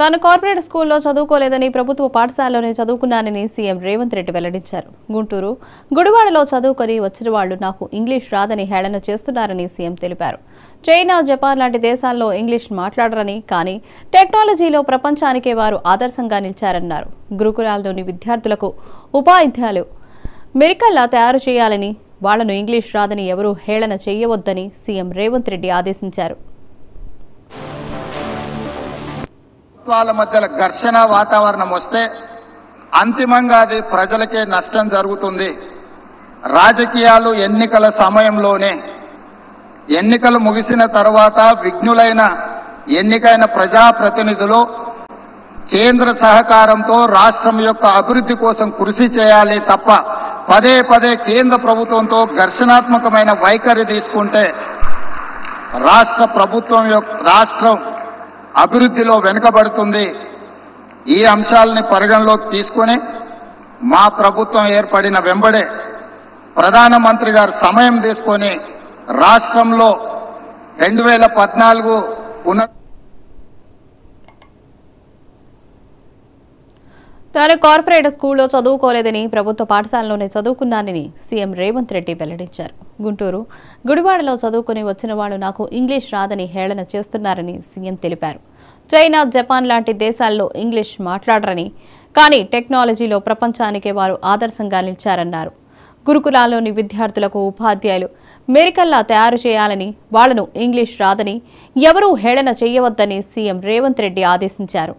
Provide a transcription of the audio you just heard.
తాను కార్పొరేట్ స్కూల్లో చదువుకోలేదని ప్రభుత్వ పాఠశాలలోనే చదువుకున్నానని సీఎం రేవంత్ రెడ్డి వెల్లడించారు. గుంటూరు, గుడివాడలో చదువుకొని వచ్చిన వాళ్లు నాకు ఇంగ్లీష్ రాదని హేళన చేస్తున్నారని సీఎం తెలిపారు. చైనా, జపాన్ లాంటి దేశాల్లో ఇంగ్లీష్ మాట్లాడరని, కానీ టెక్నాలజీలో ప్రపంచానికే వారు ఆదర్శంగా నిలిచారన్నారు. గురుకులాల్లోని విద్యార్థులకు ఉపాధ్యాయులు మెరికల్లా తయారు చేయాలని, వాళ్లను ఇంగ్లీష్ రాదని ఎవరూ హేళన చేయవద్దని సీఎం రేవంత్ రెడ్డి ఆదేశించారు. వాళ్ళ మధ్యలో ఘర్షణ వాతావరణం వస్తే అంతిమంగా అది ప్రజలకే నష్టం జరుగుతుంది. రాజకీయాలు ఎన్నికల సమయంలోనే, ఎన్నికలు ముగిసిన తర్వాత విఘ్నులైన ఎన్నికైన ప్రజాప్రతినిధులు కేంద్ర సహకారంతో రాష్ట్రం యొక్క అభివృద్ధి కోసం కృషి చేయాలి తప్ప పదే పదే కేంద్ర ప్రభుత్వంతో ఘర్షణాత్మకమైన వైఖరి తీసుకుంటే రాష్ట్రం అభివృద్ధిలో వెనుకబడుతుంది. ఈ అంశాలని పరిగణలోకి తీసుకుని మా ప్రభుత్వం ఏర్పడిన వెంబడే ప్రధానమంత్రి గారు సమయం తీసుకొని రాష్ట్రంలో 2014 తాను కార్పొరేట్ స్కూల్లో చదువుకోలేదని ప్రభుత్వ పాఠశాలలోనే చదువుకున్నానని సీఎం రేవంత్ రెడ్డి వెల్లడించారు. గుంటూరు, గుడివాడలో చదువుకుని వచ్చిన వాళ్లు నాకు ఇంగ్లీష్ రాదని హేళన చేస్తున్నారని సీఎం తెలిపారు. చైనా, జపాన్ లాంటి దేశాల్లో ఇంగ్లీష్ మాట్లాడరని, కానీ టెక్నాలజీలో ప్రపంచానికే వారు ఆదర్శంగా నిలిచారన్నారు. గురుకులాల్లోని విద్యార్థులకు ఉపాధ్యాయులు మెరికల్లా తయారు చేయాలని, వాళ్లను ఇంగ్లీష్ రాదని ఎవరూ హేళన చేయవద్దని సీఎం రేవంత్ రెడ్డి ఆదేశించారు.